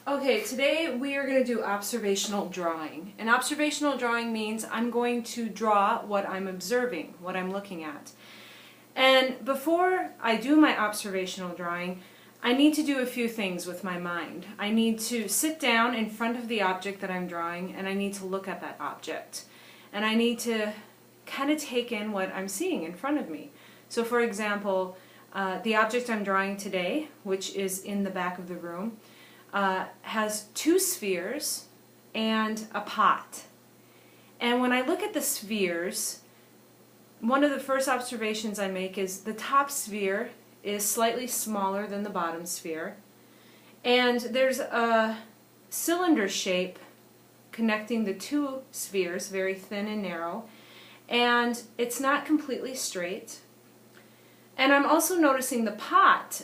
Okay, today we are going to do observational drawing. And observational drawing means I'm going to draw what I'm observing, what I'm looking at. And before I do my observational drawing, I need to do a few things with my mind. I need to sit down in front of the object that I'm drawing and I need to look at that object. And I need to kind of take in what I'm seeing in front of me. So for example, the object I'm drawing today, which is in the back of the room, has two spheres and a pot. And when I look at the spheres, one of the first observations I make is the top sphere is slightly smaller than the bottom sphere, and there's a cylinder shape connecting the two spheres, very thin and narrow, and it's not completely straight. And I'm also noticing the pot.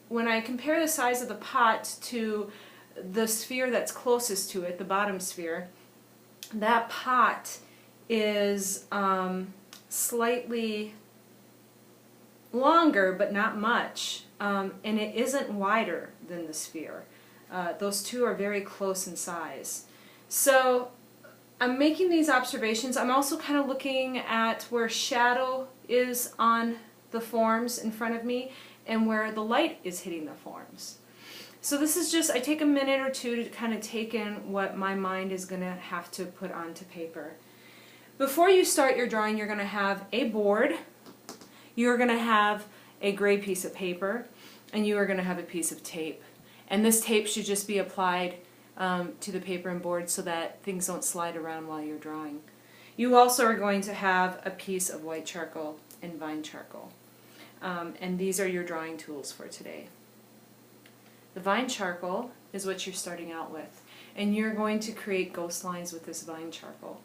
When I compare the size of the pot to the sphere that's closest to it, the bottom sphere, that pot is slightly longer, but not much, and it isn't wider than the sphere. Those two are very close in size. So I'm making these observations. I'm also kind of looking at where shadow is on the forms in front of me and where the light is hitting the forms. So this is just, I take a minute or two to kind of take in what my mind is going to have to put onto paper. Before you start your drawing, you're going to have a board, you're going to have a gray piece of paper, and you are going to have a piece of tape. And this tape should just be applied to the paper and board so that things don't slide around while you're drawing. You also are going to have a piece of white charcoal and vine charcoal. And these are your drawing tools for today. The vine charcoal is what you're starting out with, and you're going to create ghost lines with this vine charcoal.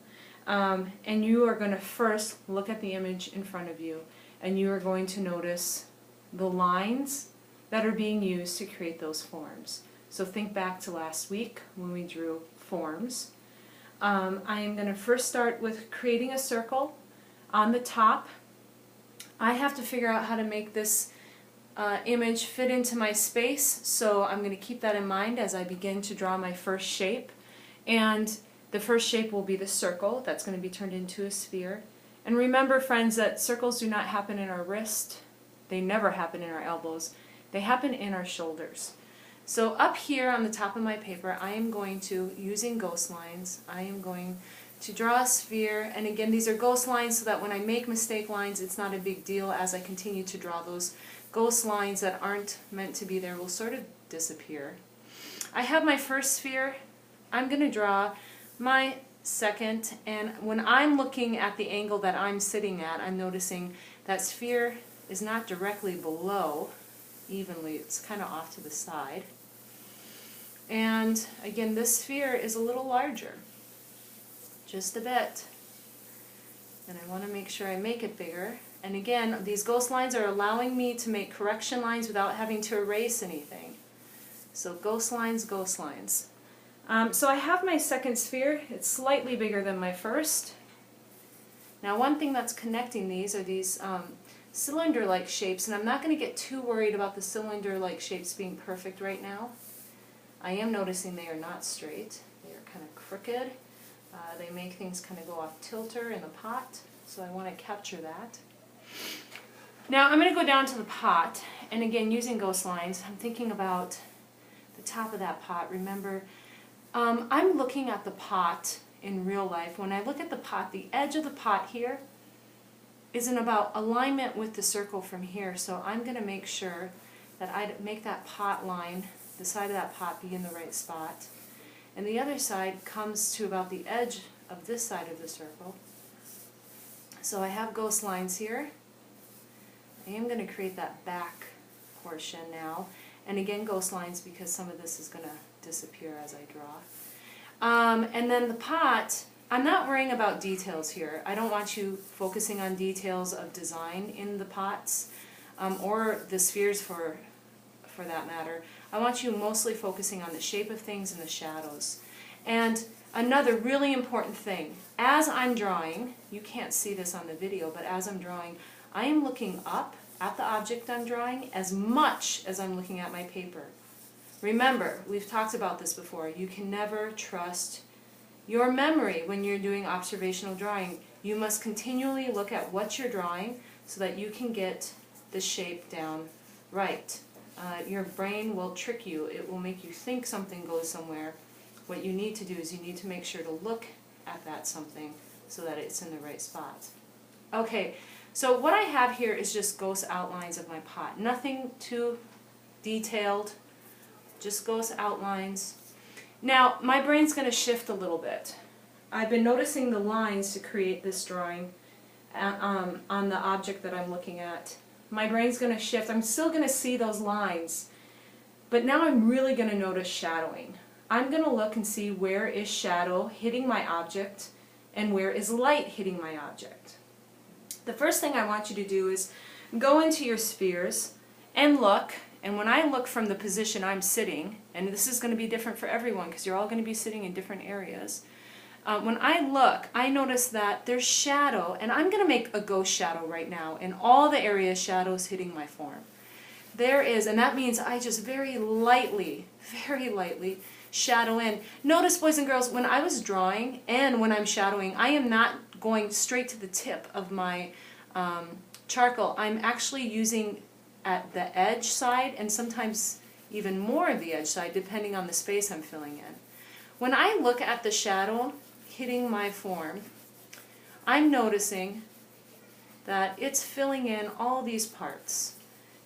And you are going to first look at the image in front of you, and you are going to notice the lines that are being used to create those forms. So think back to last week when we drew forms. I am going to first start with creating a circle on the top. I have to figure out how to make this image fit into my space, so I'm going to keep that in mind as I begin to draw my first shape. And the first shape will be the circle that's going to be turned into a sphere. And remember, friends, that circles do not happen in our wrist. They never happen in our elbows. They happen in our shoulders. So up here on the top of my paper, I am going to, using ghost lines, I am going to draw a sphere, and again these are ghost lines so that when I make mistake lines it's not a big deal. As I continue to draw, those ghost lines that aren't meant to be there will sort of disappear. I have my first sphere. I'm going to draw my second, and when I'm looking at the angle that I'm sitting at, I'm noticing that sphere is not directly below evenly, it's kind of off to the side. And again, this sphere is a little larger. Just a bit. And I want to make sure I make it bigger. And again, these ghost lines are allowing me to make correction lines without having to erase anything. So ghost lines, ghost lines. So I have my second sphere. It's slightly bigger than my first. Now one thing that's connecting these are these cylinder-like shapes, and I'm not going to get too worried about the cylinder-like shapes being perfect right now. I am noticing they are not straight. They are kind of crooked. They make things kind of go off tilter in the pot, so I want to capture that. Now I'm going to go down to the pot, and again using ghost lines, I'm thinking about the top of that pot. Remember, I'm looking at the pot in real life. When I look at the pot, the edge of the pot here is in about alignment with the circle from here, so I'm going to make sure that I make that pot line, the side of that pot, be in the right spot. And the other side comes to about the edge of this side of the circle. So I have ghost lines here. I am going to create that back portion now. And again, ghost lines because some of this is going to disappear as I draw. And then the pot, I'm not worrying about details here. I don't want you focusing on details of design in the pots, or the spheres for that matter. I want you mostly focusing on the shape of things and the shadows. And another really important thing, as I'm drawing, you can't see this on the video, but as I'm drawing, I am looking up at the object I'm drawing as much as I'm looking at my paper. Remember, we've talked about this before, you can never trust your memory when you're doing observational drawing. You must continually look at what you're drawing so that you can get the shape down right. Your brain will trick you. It will make you think something goes somewhere. What you need to do is you need to make sure to look at that something so that it's in the right spot. Okay, so what I have here is just ghost outlines of my pot. Nothing too detailed, just ghost outlines. Now, my brain's going to shift a little bit. I've been noticing the lines to create this drawing on the object that I'm looking at. My brain's going to shift. I'm still going to see those lines, but now I'm really going to notice shadowing. I'm going to look and see where is shadow hitting my object and where is light hitting my object. The first thing I want you to do is go into your spheres and look, and when I look from the position I'm sitting, and this is going to be different for everyone because you're all going to be sitting in different areas, when I look, I notice that there's shadow, and I'm going to make a ghost shadow right now in all the areas shadows hitting my form. There is, and that means I just very lightly shadow in. Notice, boys and girls, when I was drawing and when I'm shadowing, I am not going straight to the tip of my charcoal. I'm actually using at the edge side and sometimes even more of the edge side depending on the space I'm filling in. When I look at the shadow hitting my form, I'm noticing that it's filling in all these parts.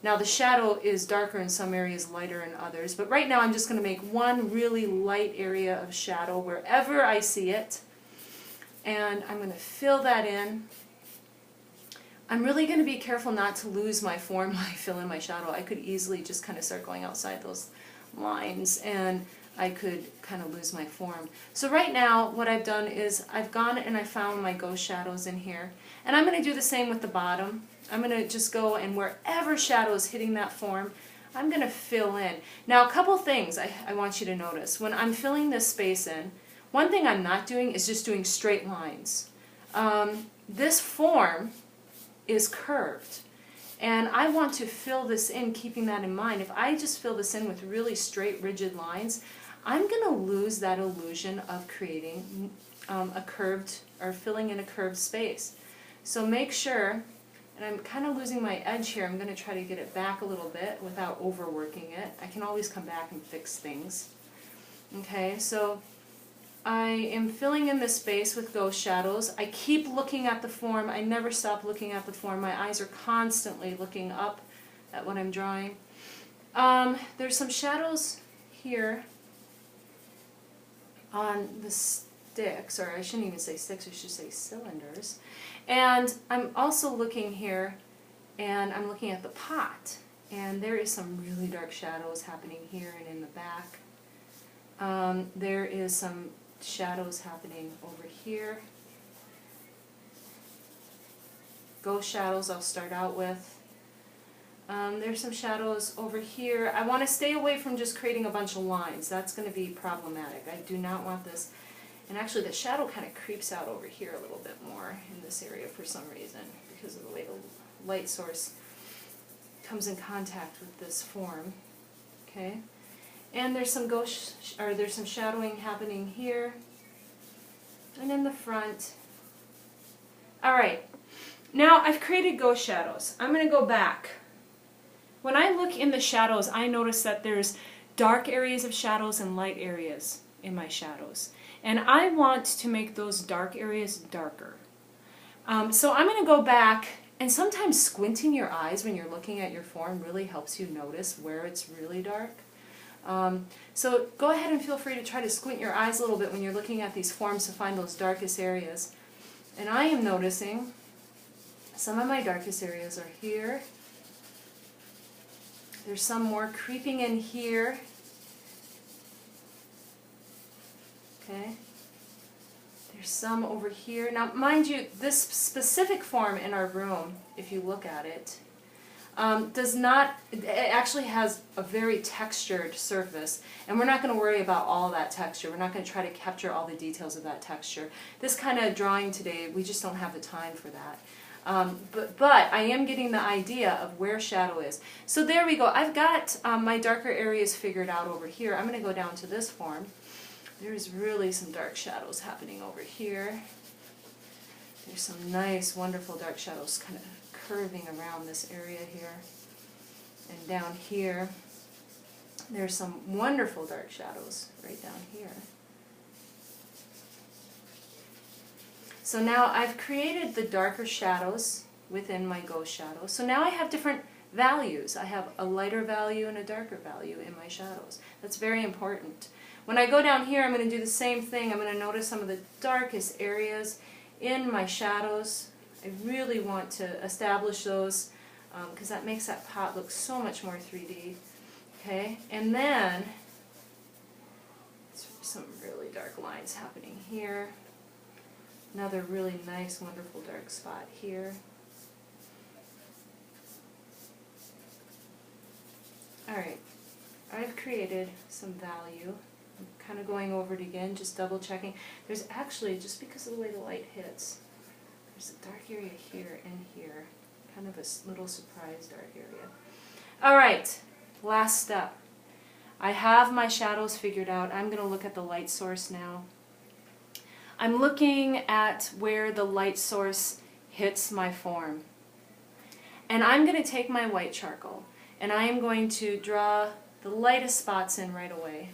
Now the shadow is darker in some areas, lighter in others, but right now I'm just going to make one really light area of shadow wherever I see it, and I'm going to fill that in. I'm really going to be careful not to lose my form when I fill in my shadow. I could easily just kind of start going outside those lines and I could kind of lose my form. So right now what I've done is I've gone and I found my ghost shadows in here, and I'm going to do the same with the bottom. I'm going to just go and wherever shadow is hitting that form, I'm going to fill in. Now a couple things I want you to notice. When I'm filling this space in, one thing I'm not doing is just doing straight lines. This form is curved, and I want to fill this in keeping that in mind. If I just fill this in with really straight, rigid lines, I'm going to lose that illusion of creating a curved, or filling in a curved space. So make sure, and I'm kind of losing my edge here, I'm going to try to get it back a little bit without overworking it. I can always come back and fix things. Okay, so I am filling in this space with ghost shadows. I keep looking at the form. I never stop looking at the form. My eyes are constantly looking up at what I'm drawing. There's some shadows here on the sticks, or I shouldn't even say sticks, I should say cylinders. And I'm also looking here, and I'm looking at the pot, and there is some really dark shadows happening here and in the back. There is some shadows happening over here. Ghost shadows I'll start out with. There's some shadows over here. I want to stay away from just creating a bunch of lines. That's going to be problematic. I do not want this. And actually the shadow kind of creeps out over here a little bit more in this area for some reason because of the way the light source comes in contact with this form. Okay? And there's some there's some shadowing happening here and in the front. Alright, now I've created ghost shadows. I'm going to go back. When I look in the shadows, I notice that there's dark areas of shadows and light areas in my shadows. And I want to make those dark areas darker. So I'm going to go back, and sometimes squinting your eyes when you're looking at your form really helps you notice where it's really dark. So go ahead and feel free to try to squint your eyes a little bit when you're looking at these forms to find those darkest areas. And I am noticing some of my darkest areas are here. There's some more creeping in here. Okay. There's some over here. Now, mind you, this specific form in our room, if you look at it, it actually has a very textured surface, and we're not going to worry about all that texture. We're not going to try to capture all the details of that texture. This kind of drawing today, we just don't have the time for that. But I am getting the idea of where shadow is. So there we go. I've got my darker areas figured out over here. I'm going to go down to this form. There's really some dark shadows happening over here. There's some nice, wonderful dark shadows kind of curving around this area here. And down here, there's some wonderful dark shadows right down here. So now I've created the darker shadows within my ghost shadow. So now I have different values. I have a lighter value and a darker value in my shadows. That's very important. When I go down here, I'm going to do the same thing. I'm going to notice some of the darkest areas in my shadows. I really want to establish those because that makes that pot look so much more 3D. Okay, and then some really dark lines happening here. Another really nice, wonderful dark spot here. Alright, I've created some value. I'm kind of going over it again, just double checking. There's actually, just because of the way the light hits, there's a dark area here and here. Kind of a little surprise dark area. Alright, last step. I have my shadows figured out. I'm going to look at the light source now. I'm looking at where the light source hits my form. And I'm going to take my white charcoal and I am going to draw the lightest spots in right away.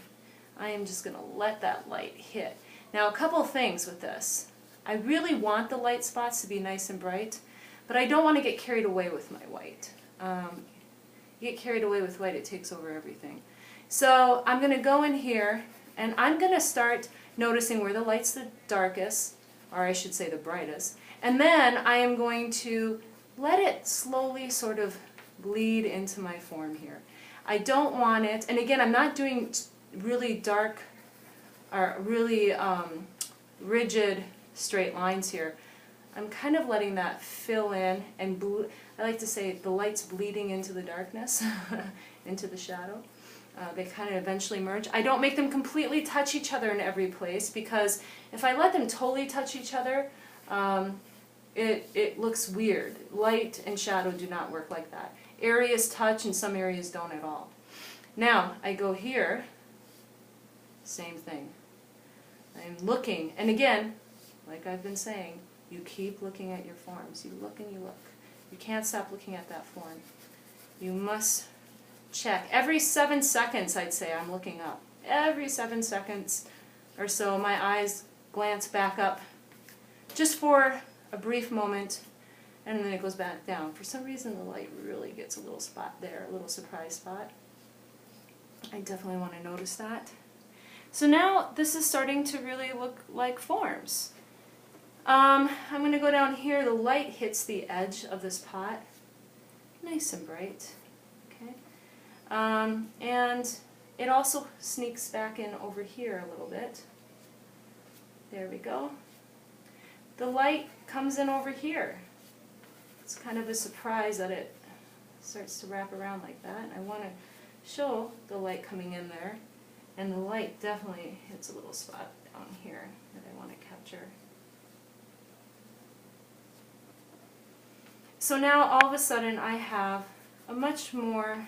I am just going to let that light hit. Now a couple of things with this. I really want the light spots to be nice and bright, but I don't want to get carried away with my white. You get carried away with white, it takes over everything. So I'm going to go in here and I'm going to start noticing where the light's the darkest, or I should say the brightest, and then I am going to let it slowly sort of bleed into my form here. I don't want it, and again I'm not doing really dark or really rigid straight lines here. I'm kind of letting that fill in and I like to say the light's bleeding into the darkness, into the shadow. They kind of eventually merge. I don't make them completely touch each other in every place because if I let them totally touch each other, it looks weird. Light and shadow do not work like that. Areas touch and some areas don't at all. Now, I go here, same thing. I'm looking, and again, like I've been saying, you keep looking at your forms. You look and you look. You can't stop looking at that form. You must check. Every 7 seconds, I'd say, I'm looking up. Every 7 seconds or so, my eyes glance back up just for a brief moment, and then it goes back down. For some reason, the light really gets a little spot there, a little surprise spot. I definitely want to notice that. So now this is starting to really look like forms. I'm going to go down here. The light hits the edge of this pot. Nice and bright. Okay. And it also sneaks back in over here a little bit. There we go. The light comes in over here. It's kind of a surprise that it starts to wrap around like that. I want to show the light coming in there, and the light definitely hits a little spot down here that I want to capture. So now all of a sudden I have a much more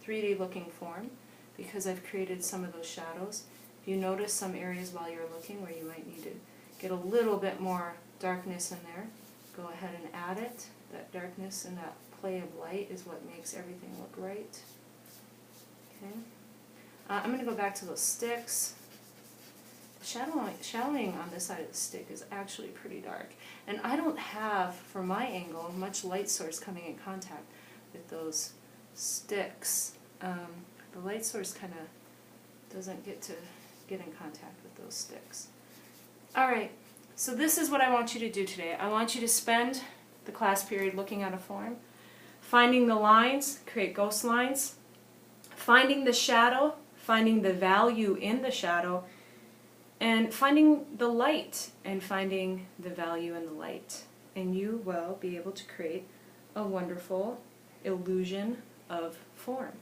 3D looking form because I've created some of those shadows. If you notice some areas while you're looking where you might need to get a little bit more darkness in there, go ahead and add it. That darkness and that play of light is what makes everything look right. Okay. I'm going to go back to those sticks. The shadowing on this side of the stick is actually pretty dark. And I don't have, from my angle, much light source coming in contact with those sticks. The light source kind of doesn't get in contact with those sticks. Alright, so this is what I want you to do today. I want you to spend the class period looking at a form, finding the lines, create ghost lines, finding the shadow, finding the value in the shadow, and finding the light and finding the value in the light. And you will be able to create a wonderful illusion of form.